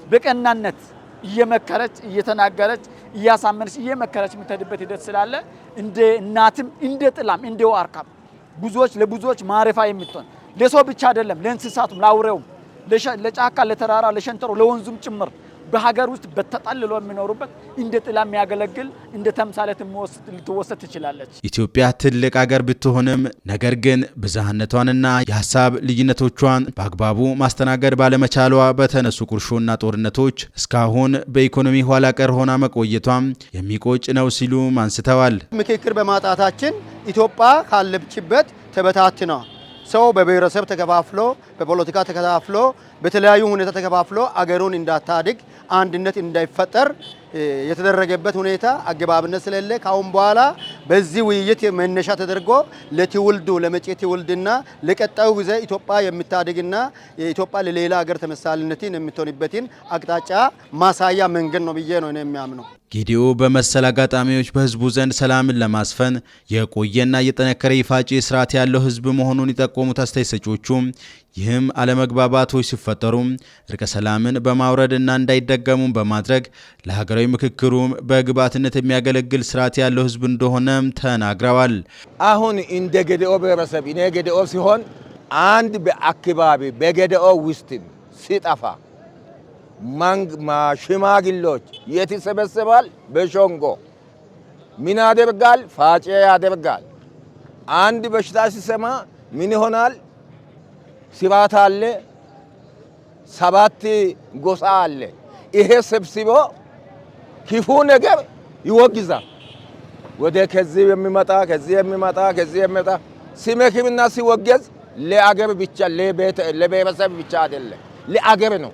በቀናነት እየመከረች እየተናገረች እያሳመነች እየመከረች የምትሄድበት ሂደት ስላለ እንደ እናትም እንደ ጥላም እንደ ዋርካም ለብዙዎች ማረፊያ የምትሆን ለሰው ብቻ አይደለም ለእንስሳቱም ለአውሬውም ለጫካ ለተራራ ለሸንተሩ ለወንዙም ጭምር በሀገር ውስጥ በተጣልሎ የሚኖሩበት እንደ ጥላ የሚያገለግል እንደ ተምሳሌት ልትወሰድ ትችላለች። ኢትዮጵያ ትልቅ ሀገር ብትሆንም ነገር ግን ብዝሃነቷንና የሀሳብ ልዩነቶቿን በአግባቡ ማስተናገድ ባለመቻሏ በተነሱ ቁርሾና ጦርነቶች እስካሁን በኢኮኖሚ ኋላ ቀር ሆና መቆየቷም የሚቆጭ ነው ሲሉ አንስተዋል። ምክክር በማጣታችን ኢትዮጵያ ካለችበት ተበታትና ሰው በብሔረሰብ ተከፋፍሎ በፖለቲካ ተከፋፍሎ በተለያዩ ሁኔታ ተከፋፍሎ አገሩን እንዳታድግ አንድነት እንዳይፈጠር የተደረገበት ሁኔታ አገባብነት ስለሌለ ካሁን በኋላ በዚህ ውይይት መነሻ ተደርጎ ለትውልዱ ለመጪ ትውልድና ለቀጣዩ ጊዜ ኢትዮጵያ የምታድግና የኢትዮጵያ ለሌላ ሀገር ተመሳሳይነትን የምትሆንበትን አቅጣጫ ማሳያ መንገድ ነው ብዬ ነው የሚያምነው። ጌዲኦ በመሰል አጋጣሚዎች በህዝቡ ዘንድ ሰላምን ለማስፈን የቆየና የጠነከረ ይፋጭ ስርዓት ያለው ህዝብ መሆኑን የጠቆሙት አስተያየት ሰጪዎቹም ይህም አለመግባባቶች ሲፈጠሩ እርቀ ሰላምን በማውረድና እንዳይደገሙ በማድረግ ለሀገራዊ ምክክሩ በግብዓትነት የሚያገለግል ስርዓት ያለው ህዝብ እንደሆነም ተናግረዋል። አሁን እንደ ጌዲኦ ብሔረሰብ እኔ ጌዲኦ ሲሆን አንድ በአካባቢ በጌዲኦ ውስጥ ሲጠፋ ሽማግሌዎች የት ይሰበሰባል? በሾንጎ ምን ያደርጋል? ፋጬ ያደርጋል። አንድ በሽታ ሲሰማ ምን ይሆናል? ሲባት አለ፣ 7 ጎሳ አለ። ይሄ ሰብስቦ ክፉ ነገር ይወግዛል። ወደ ከዚህ የሚመጣ ከዚህ የሚመጣ ከዚህ የሚመጣ ሲመክርና ሲወገዝ ለአገር ብቻ ለብሔረሰብ ብቻ አይደለም፣ ለአገር ነው።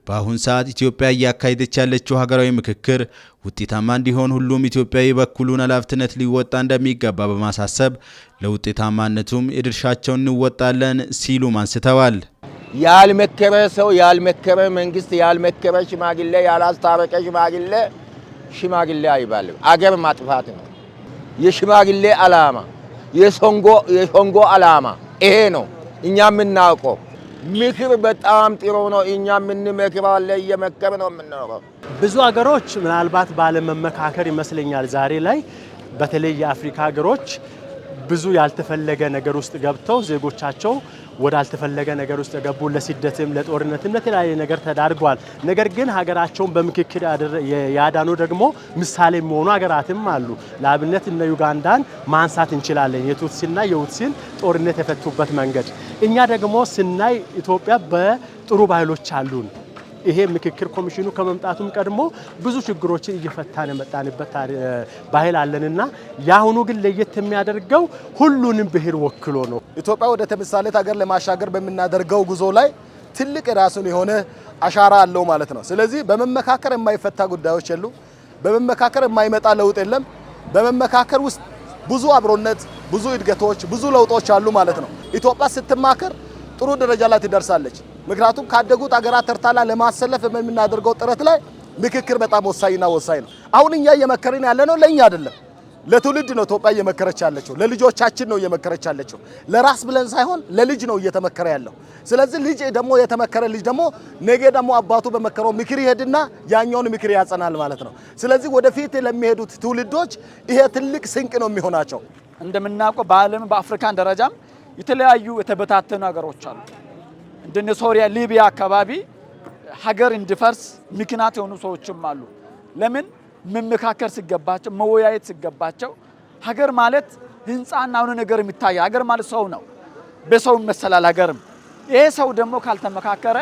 በአሁን ሰዓት ኢትዮጵያ እያካሄደች ያለችው ሀገራዊ ምክክር ውጤታማ እንዲሆን ሁሉም ኢትዮጵያዊ በኩሉን ኃላፊነት ሊወጣ እንደሚገባ በማሳሰብ ለውጤታማነቱም የድርሻቸውን እንወጣለን ሲሉ አንስተዋል። ያልመከረ ሰው፣ ያልመከረ መንግስት፣ ያልመከረ ሽማግሌ፣ ያላስታረቀ ሽማግሌ አይባልም። አገር ማጥፋት ነው የሽማግሌ ዓላማ፣ የሾንጎ ዓላማ ይሄ ነው። እኛ የምናውቀው ምክር በጣም ጥሩ ነው። እኛ የምንመክራለን፣ እየመከር ነው የምንኖረው። ብዙ ሀገሮች ምናልባት ባለመመካከር ይመስለኛል ዛሬ ላይ በተለይ የአፍሪካ ሀገሮች ብዙ ያልተፈለገ ነገር ውስጥ ገብተው ዜጎቻቸው ወዳልተፈለገ ነገር ውስጥ ገቡ። ለስደትም ለጦርነትም ለተለያየ ነገር ተዳርጓል። ነገር ግን ሀገራቸውን በምክክር ያዳኑ ደግሞ ምሳሌ የሚሆኑ ሀገራትም አሉ። ለአብነት እነ ዩጋንዳን ማንሳት እንችላለን። የቱትሲና የሁትሲን ጦርነት የፈቱበት መንገድ። እኛ ደግሞ ስናይ ኢትዮጵያ በጥሩ ባህሎች አሉን። ይሄ ምክክር ኮሚሽኑ ከመምጣቱም ቀድሞ ብዙ ችግሮችን እየፈታን የመጣንበት ባህል አለንና ያሁኑ ግን ለየት የሚያደርገው ሁሉንም ብሔር ወክሎ ነው። ኢትዮጵያ ወደ ተምሳሌት ሀገር ለማሻገር በምናደርገው ጉዞ ላይ ትልቅ ራሱን የሆነ አሻራ አለው ማለት ነው። ስለዚህ በመመካከር የማይፈታ ጉዳዮች የሉ፣ በመመካከር የማይመጣ ለውጥ የለም። በመመካከር ውስጥ ብዙ አብሮነት፣ ብዙ እድገቶች፣ ብዙ ለውጦች አሉ ማለት ነው። ኢትዮጵያ ስትማከር ጥሩ ደረጃ ላይ ትደርሳለች። ምክንያቱም ካደጉት ሀገራት ተርታላ ለማሰለፍ በምናደርገው ጥረት ላይ ምክክር በጣም ወሳኝና ወሳኝ ነው። አሁን እኛ እየመከርን ያለ ነው ለኛ አይደለም፣ ለትውልድ ነው ኢትዮጵያ እየመከረች ያለችው፣ ለልጆቻችን ነው እየመከረች ያለችው። ለራስ ብለን ሳይሆን ለልጅ ነው እየተመከረ ያለው። ስለዚህ ልጅ ደግሞ የተመከረ ልጅ ደግሞ ነገ ደግሞ አባቱ በመከረው ምክር ይሄድና ያኛውን ምክር ያጸናል ማለት ነው። ስለዚህ ወደፊት ለሚሄዱት ትውልዶች ይሄ ትልቅ ስንቅ ነው የሚሆናቸው። እንደምናውቀው በዓለም በአፍሪካን ደረጃም የተለያዩ የተበታተኑ ሀገሮች አሉ። እንደነ ሶሪያ፣ ሊቢያ አካባቢ ሀገር እንዲፈርስ ምክንያት የሆኑ ሰዎችም አሉ። ለምን? መመካከር ሲገባቸው፣ መወያየት ሲገባቸው። ሀገር ማለት ህንፃና የሆነ ነገር የሚታይ ሀገር ማለት ሰው ነው። በሰው መሰላል ሀገርም። ይሄ ሰው ደግሞ ካልተመካከረ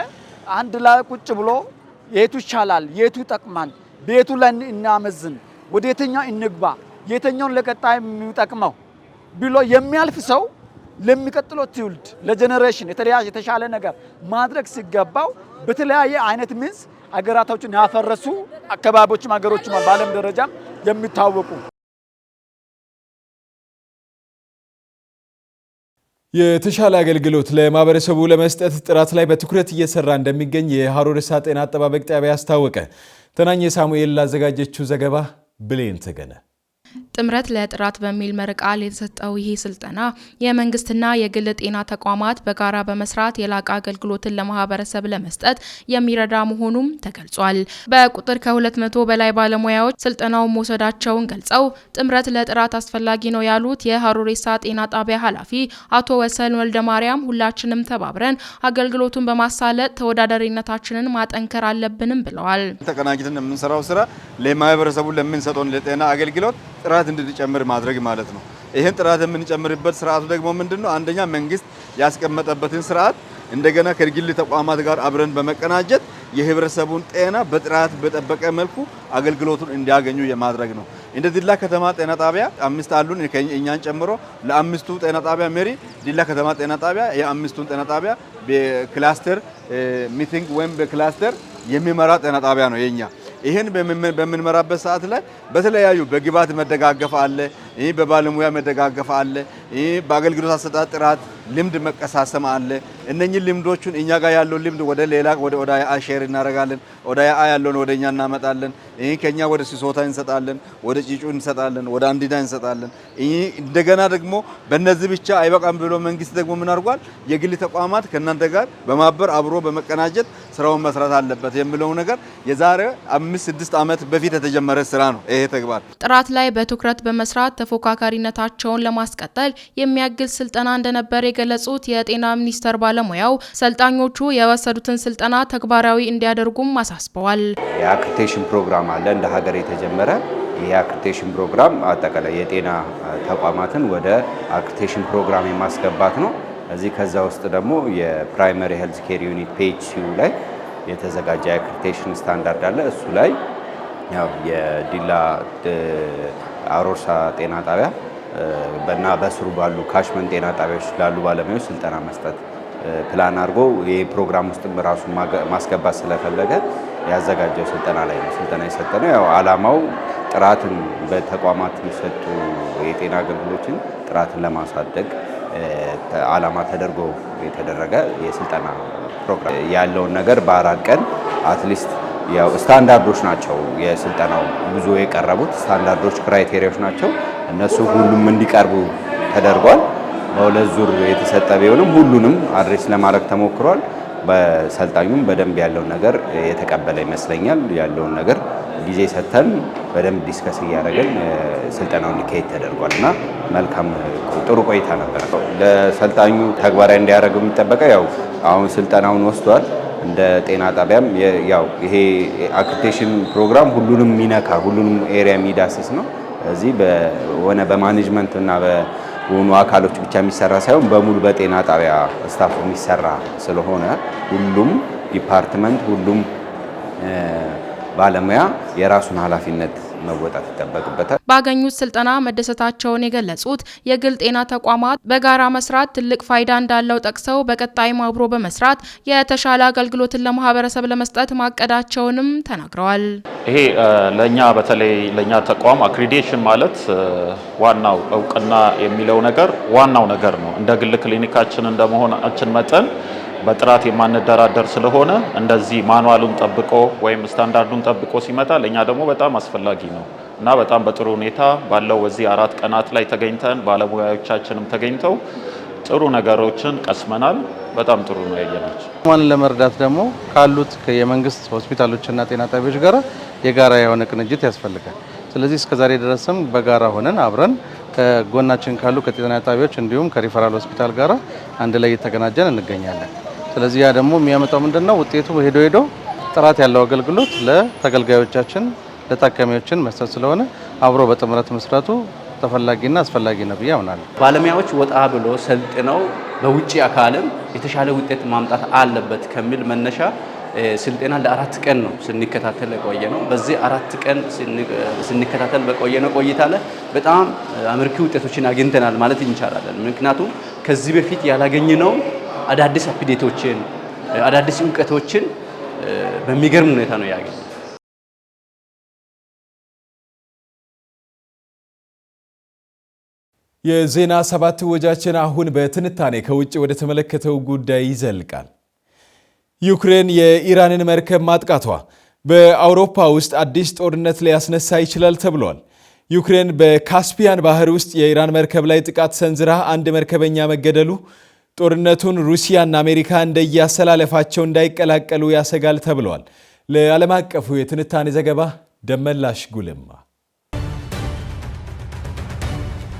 አንድ ላይ ቁጭ ብሎ የቱ ይሻላል፣ የቱ ይጠቅማል፣ ቤቱ ላይ እናመዝን፣ ወደ የትኛው እንግባ፣ የትኛውን ለቀጣይ የሚጠቅመው ብሎ የሚያልፍ ሰው ለሚቀጥለው ትውልድ ለጀነሬሽን የተሻለ ነገር ማድረግ ሲገባው በተለያየ አይነት ምንስ አገራቶችን ያፈረሱ አካባቢዎችም ሀገሮችም በዓለም ደረጃም የሚታወቁ። የተሻለ አገልግሎት ለማህበረሰቡ ለመስጠት ጥራት ላይ በትኩረት እየሰራ እንደሚገኝ የሀሮርሳ ጤና አጠባበቅ ጣቢያ አስታወቀ። ተናኘ ሳሙኤል ላዘጋጀችው ዘገባ ብሌን ተገነ። ጥምረት ለጥራት በሚል መሪ ቃል የተሰጠው ይህ ስልጠና የመንግስትና የግል ጤና ተቋማት በጋራ በመስራት የላቀ አገልግሎትን ለማህበረሰብ ለመስጠት የሚረዳ መሆኑም ተገልጿል። በቁጥር ከ200 በላይ ባለሙያዎች ስልጠናውን መውሰዳቸውን ገልጸው ጥምረት ለጥራት አስፈላጊ ነው ያሉት የሀሮሬሳ ጤና ጣቢያ ኃላፊ አቶ ወሰን ወልደ ማርያም ሁላችንም ተባብረን አገልግሎቱን በማሳለጥ ተወዳዳሪነታችንን ማጠንከር አለብንም ብለዋል። ተቀናጅተን የምንሰራው ስራ ለማህበረሰቡ ለምንሰጠው ለጤና አገልግሎት ጥራት እንድንጨምር ማድረግ ማለት ነው። ይሄን ጥራት የምንጨምርበት ስርዓቱ ደግሞ ምንድነው? አንደኛ መንግስት ያስቀመጠበትን ስርዓት እንደገና ከግል ተቋማት ጋር አብረን በመቀናጀት የህብረተሰቡን ጤና በጥራት በጠበቀ መልኩ አገልግሎቱን እንዲያገኙ የማድረግ ነው። እንደ ዲላ ከተማ ጤና ጣቢያ 5 አሉን እኛን ጨምሮ ለአምስቱ ጤና ጣቢያ መሪ ዲላ ከተማ ጤና ጣቢያ የአምስቱን ጤና ጣቢያ በክላስተር ሚቲንግ ወይም በክላስተር የሚመራ ጤና ጣቢያ ነው የኛ። ይሄን በምንመራበት ሰዓት ላይ በተለያዩ በግብዓት መደጋገፍ አለ፣ በባለሙያ መደጋገፍ አለ፣ በአገልግሎት አሰጣጥ ጥራት ልምድ መቀሳሰም አለ። እነኚህ ልምዶቹን እኛ ጋር ያለው ልምድ ወደ ሌላ ወደ ኦዳያ ሼር እናደርጋለን። ኦዳያ ያለውን ወደኛ እናመጣለን። ከኛ ወደ ሲሶታ እንሰጣለን፣ ወደ ጪጩ እንሰጣለን፣ ወደ አንዲዳ እንሰጣለን። እንደገና ደግሞ በእነዚህ ብቻ አይበቃም ብሎ መንግስት ደግሞ ምን አድርጓል? የግል ተቋማት ከእናንተ ጋር በማበር አብሮ በመቀናጀት ስራውን መስራት አለበት የሚለው ነገር የዛሬ 5-6 ዓመት በፊት የተጀመረ ስራ ነው። ይሄ ተግባር ጥራት ላይ በትኩረት በመስራት ተፎካካሪነታቸውን ለማስቀጠል የሚያግዝ ስልጠና እንደነበር የገለጹት የጤና ሚኒስቴር ባለሙያው ሰልጣኞቹ የወሰዱትን ስልጠና ተግባራዊ እንዲያደርጉም አሳስበዋል። የአክሬዲቴሽን ፕሮግራም አለ እንደ ሀገር የተጀመረ። ይህ አክሬዲቴሽን ፕሮግራም አጠቃላይ የጤና ተቋማትን ወደ አክሬዲቴሽን ፕሮግራም የማስገባት ነው። እዚህ ከዛ ውስጥ ደግሞ የፕራይመሪ ሄልዝ ኬር ዩኒት ፒኤችሲዩ ላይ የተዘጋጀ አክሬዲቴሽን ስታንዳርድ አለ። እሱ ላይ ያው የዲላ አሮርሳ ጤና ጣቢያ በና በስሩ ባሉ ካሽመን ጤና ጣቢያዎች ላሉ ባለሙያዎች ስልጠና መስጠት ፕላን አድርጎ ይህ ፕሮግራም ውስጥ ራሱን ማስገባት ስለፈለገ ያዘጋጀው ስልጠና ላይ ነው ስልጠና የሰጠነው። ያው ዓላማው ጥራትን በተቋማት የሚሰጡ የጤና አገልግሎቶችን ጥራትን ለማሳደግ ዓላማ ተደርጎ የተደረገ የስልጠና ፕሮግራም ያለውን ነገር በ4 ቀን አትሊስት ያው ስታንዳርዶች ናቸው የስልጠናው ብዙ የቀረቡት ስታንዳርዶች ክራይቴሪያዎች ናቸው። እነሱ ሁሉም እንዲቀርቡ ተደርጓል። በሁለት ዙር የተሰጠ ቢሆንም ሁሉንም አድሬስ ለማድረግ ተሞክሯል። በሰልጣኙም በደንብ ያለውን ነገር የተቀበለ ይመስለኛል። ያለውን ነገር ጊዜ ሰጥተን በደንብ ዲስከስ እያደረግን ስልጠናው እንዲካሄድ ተደርጓልና መልካም ጥሩ ቆይታ ነበር። ለሰልጣኙ ተግባራዊ እንዲያደርግ የሚጠበቀው ያው አሁን ስልጠናውን ወስዷል። እንደ ጤና ጣቢያም ያው ይሄ አክሬዲቴሽን ፕሮግራም ሁሉንም ሚነካ ሁሉንም ኤሪያ የሚዳስስ ነው። እዚህ በሆነ በማኔጅመንት እና በሆኑ አካሎች ብቻ የሚሰራ ሳይሆን በሙሉ በጤና ጣቢያ ስታፍ የሚሰራ ስለሆነ ሁሉም ዲፓርትመንት ሁሉም ባለሙያ የራሱን ኃላፊነት መወጣት ይጠበቅበታል። ባገኙት ስልጠና መደሰታቸውን የገለጹት የግል ጤና ተቋማት በጋራ መስራት ትልቅ ፋይዳ እንዳለው ጠቅሰው በቀጣይም አብሮ በመስራት የተሻለ አገልግሎትን ለማህበረሰብ ለመስጠት ማቀዳቸውንም ተናግረዋል። ይሄ ለኛ በተለይ ለኛ ተቋም አክሬዲቴሽን ማለት ዋናው እውቅና የሚለው ነገር ዋናው ነገር ነው። እንደ ግል ክሊኒካችን እንደመሆናችን መጠን በጥራት የማንደራደር ስለሆነ እንደዚህ ማኑዋሉን ጠብቆ ወይም ስታንዳርዱን ጠብቆ ሲመጣ ለኛ ደግሞ በጣም አስፈላጊ ነው እና በጣም በጥሩ ሁኔታ ባለው በዚህ 4 ቀናት ላይ ተገኝተን ባለሙያዎቻችንም ተገኝተው ጥሩ ነገሮችን ቀስመናል። በጣም ጥሩ ነው ያየናቸው። ማንን ለመርዳት ደግሞ ካሉት የመንግስት ሆስፒታሎችና ጤና ጣቢያዎች ጋር የጋራ የሆነ ቅንጅት ያስፈልጋል። ስለዚህ እስከዛሬ ድረስም በጋራ ሆነን አብረን ከጎናችን ካሉ ከጤና ጣቢያዎች እንዲሁም ከሪፈራል ሆስፒታል ጋር አንድ ላይ እየተገናኘን እንገኛለን። ስለዚህ ያ ደግሞ የሚያመጣው ምንድነው? ውጤቱ ሄዶ ጥራት ያለው አገልግሎት ለተገልጋዮቻችን ለታካሚዎችን መስጠት ስለሆነ አብሮ በጥምረት መስራቱ ተፈላጊና አስፈላጊ ነው ብዬ አምናለሁ። ባለሙያዎች ወጣ ብሎ ሰልጥነው በውጪ አካልም የተሻለ ውጤት ማምጣት አለበት ከሚል መነሻ ስልጠና ለ4 ቀን ነው ስንከታተል የቆየ ነው። በዚህ 4 ቀን ስንከታተል በቆየ ነው ቆይታ ላይ በጣም አመርቂ ውጤቶችን አግኝተናል ማለት እንችላለን። ምክንያቱም ከዚህ በፊት ያላገኘነው አዳዲስ አፕዴቶችን አዳዲስ እውቀቶችን በሚገርም ሁኔታ ነው ያገኘነው። የዜና 7 ወጃችን አሁን በትንታኔ ከውጭ ወደ ተመለከተው ጉዳይ ይዘልቃል። ዩክሬን የኢራንን መርከብ ማጥቃቷ በአውሮፓ ውስጥ አዲስ ጦርነት ሊያስነሳ ይችላል ተብሏል። ዩክሬን በካስፒያን ባህር ውስጥ የኢራን መርከብ ላይ ጥቃት ሰንዝራ አንድ መርከበኛ መገደሉ ጦርነቱን ሩሲያና አሜሪካ እንደያሰላለፋቸው እንዳይቀላቀሉ ያሰጋል ተብሏል። ለዓለም አቀፉ የትንታኔ ዘገባ ደመላሽ ጉልማ።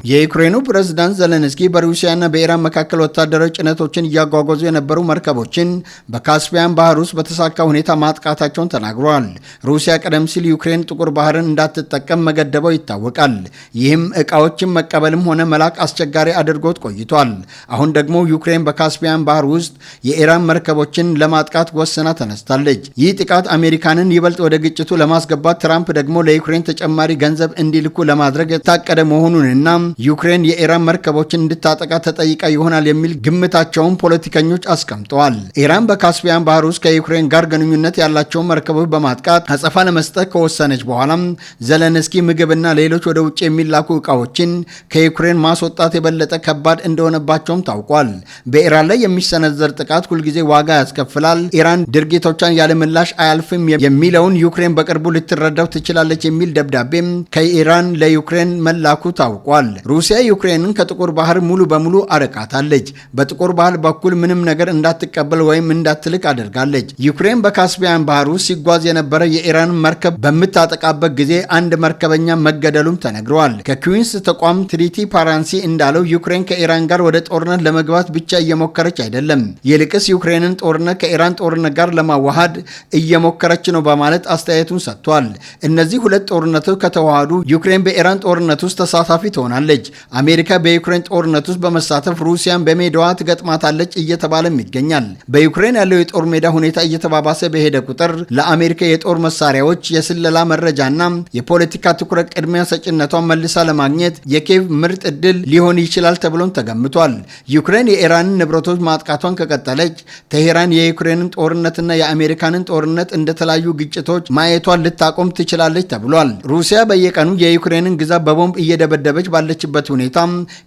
የዩክሬኑ ፕሬዝዳንት ዘለንስኪ በሩሲያና በኢራን መካከል ወታደራዊ ጭነቶችን እያጓጓዙ የነበሩ መርከቦችን በካስፒያን ባህር ውስጥ በተሳካ ሁኔታ ማጥቃታቸውን ተናግረዋል። ሩሲያ ቀደም ሲል ዩክሬን ጥቁር ባህርን እንዳትጠቀም መገደበው ይታወቃል። ይህም ዕቃዎችን መቀበልም ሆነ መላክ አስቸጋሪ አድርጎት ቆይቷል። አሁን ደግሞ ዩክሬን በካስፒያን ባህር ውስጥ የኢራን መርከቦችን ለማጥቃት ወስና ተነስታለች። ይህ ጥቃት አሜሪካንን ይበልጥ ወደ ግጭቱ ለማስገባት፣ ትራምፕ ደግሞ ለዩክሬን ተጨማሪ ገንዘብ እንዲልኩ ለማድረግ የታቀደ መሆኑንና ዩክሬን የኢራን መርከቦችን እንድታጠቃ ተጠይቃ ይሆናል የሚል ግምታቸውን ፖለቲከኞች አስቀምጠዋል። ኢራን በካስፒያን ባህር ውስጥ ከዩክሬን ጋር ግንኙነት ያላቸውን መርከቦች በማጥቃት አጸፋ ለመስጠት ከወሰነች በኋላም ዘለንስኪ ምግብና ሌሎች ወደ ውጭ የሚላኩ ዕቃዎችን ከዩክሬን ማስወጣት የበለጠ ከባድ እንደሆነባቸውም ታውቋል። በኢራን ላይ የሚሰነዘር ጥቃት ሁልጊዜ ዋጋ ያስከፍላል፣ ኢራን ድርጊቶቿን ያለ ምላሽ አያልፍም የሚለውን ዩክሬን በቅርቡ ልትረዳው ትችላለች የሚል ደብዳቤም ከኢራን ለዩክሬን መላኩ ታውቋል። ሩሲያ ዩክሬንን ከጥቁር ባህር ሙሉ በሙሉ አርቃታለች። በጥቁር ባህር በኩል ምንም ነገር እንዳትቀበል ወይም እንዳትልክ አድርጋለች። ዩክሬን በካስፒያን ባህር ውስጥ ሲጓዝ የነበረ የኢራን መርከብ በምታጠቃበት ጊዜ አንድ መርከበኛ መገደሉም ተነግረዋል። ከኩዊንስ ተቋም ትሪቲ ፓራንሲ እንዳለው ዩክሬን ከኢራን ጋር ወደ ጦርነት ለመግባት ብቻ እየሞከረች አይደለም፣ ይልቅስ ዩክሬንን ጦርነት ከኢራን ጦርነት ጋር ለማዋሃድ እየሞከረች ነው በማለት አስተያየቱን ሰጥቷል። እነዚህ ሁለት ጦርነቶች ከተዋሃዱ ዩክሬን በኢራን ጦርነት ውስጥ ተሳታፊ ትሆናለች። አሜሪካ በዩክሬን ጦርነት ውስጥ በመሳተፍ ሩሲያን በሜዳዋ ትገጥማታለች እየተባለም ይገኛል። በዩክሬን ያለው የጦር ሜዳ ሁኔታ እየተባባሰ በሄደ ቁጥር ለአሜሪካ የጦር መሳሪያዎች፣ የስለላ መረጃና የፖለቲካ ትኩረት ቅድሚያ ሰጭነቷን መልሳ ለማግኘት የኬቭ ምርጥ ዕድል ሊሆን ይችላል ተብሎም ተገምቷል። ዩክሬን የኢራንን ንብረቶች ማጥቃቷን ከቀጠለች ቴሄራን የዩክሬንን ጦርነትና የአሜሪካንን ጦርነት እንደተለያዩ ግጭቶች ማየቷን ልታቆም ትችላለች ተብሏል። ሩሲያ በየቀኑ የዩክሬንን ግዛት በቦምብ እየደበደበች ባለችበት ሁኔታ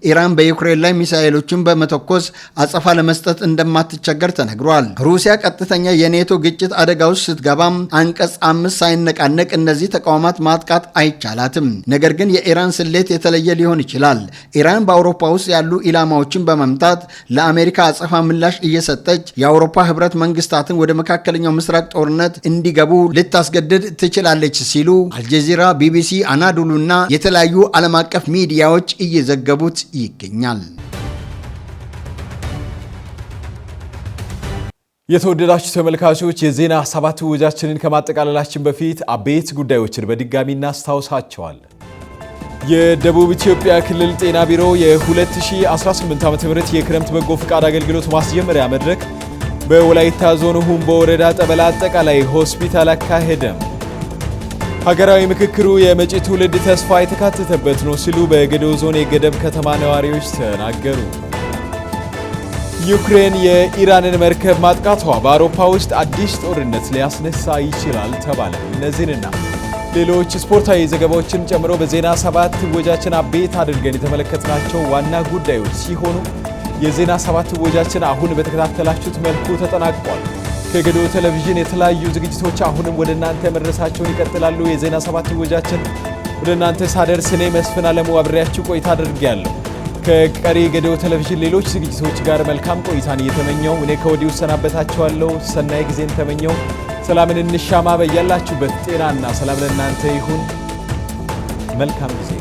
ኢራን በዩክሬን ላይ ሚሳኤሎችን በመተኮስ አጸፋ ለመስጠት እንደማትቸገር ተነግሯል። ሩሲያ ቀጥተኛ የኔቶ ግጭት አደጋ ውስጥ ስትገባ አንቀጽ 5 ሳይነቃነቅ እነዚህ ተቋማት ማጥቃት አይቻላትም። ነገር ግን የኢራን ስሌት የተለየ ሊሆን ይችላል። ኢራን በአውሮፓ ውስጥ ያሉ ኢላማዎችን በመምታት ለአሜሪካ አጸፋ ምላሽ እየሰጠች የአውሮፓ ህብረት መንግስታትን ወደ መካከለኛው ምስራቅ ጦርነት እንዲገቡ ልታስገድድ ትችላለች ሲሉ አልጀዚራ፣ ቢቢሲ፣ አናዶሉና የተለያዩ ዓለም አቀፍ ሚዲያዎች እየዘገቡት ይገኛል። የተወደዳችሁ ተመልካቾች የዜና 7 ወጃችንን ከማጠቃለላችን በፊት አበይት ጉዳዮችን በድጋሚ እናስታውሳቸዋለን። የደቡብ ኢትዮጵያ ክልል ጤና ቢሮ የ2018 ዓ.ም የክረምት በጎ ፍቃድ አገልግሎት ማስጀመሪያ መድረክ በወላይታ ዞን ሁምቦ ወረዳ ጠበላ አጠቃላይ ሆስፒታል አካሄደም። ሀገራዊ ምክክሩ የመጪ ትውልድ ተስፋ የተካተተበት ነው ሲሉ በጌዴኦ ዞን የገደብ ከተማ ነዋሪዎች ተናገሩ። ዩክሬን የኢራንን መርከብ ማጥቃቷ በአውሮፓ ውስጥ አዲስ ጦርነት ሊያስነሳ ይችላል ተባለ። እነዚህንና ሌሎች ስፖርታዊ ዘገባዎችን ጨምሮ በዜና 7 ወጃችን አበይት አድርገን የተመለከትናቸው ዋና ጉዳዮች ሲሆኑ የዜና 7 ወጃችን አሁን በተከታተላችሁት መልኩ ተጠናቋል። ከጌዴኦ ቴሌቪዥን የተለያዩ ዝግጅቶች አሁንም ወደ እናንተ መድረሳቸውን ይቀጥላሉ። የዜና 7 ወጃችን ወደ እናንተ ሳደርስ እኔ መስፍን አለሙ አብሬያችሁ ቆይታ አድርጌያለሁ። ከቀሪ ጌዴኦ ቴሌቪዥን ሌሎች ዝግጅቶች ጋር መልካም ቆይታን እየተመኘው እኔ ከወዲሁ ሰናበታችኋለሁ። ሰናይ ጊዜን ተመኘው። ሰላምን እንሻማ። በያላችሁበት ጤናና ሰላም ለእናንተ ይሁን። መልካም ጊዜ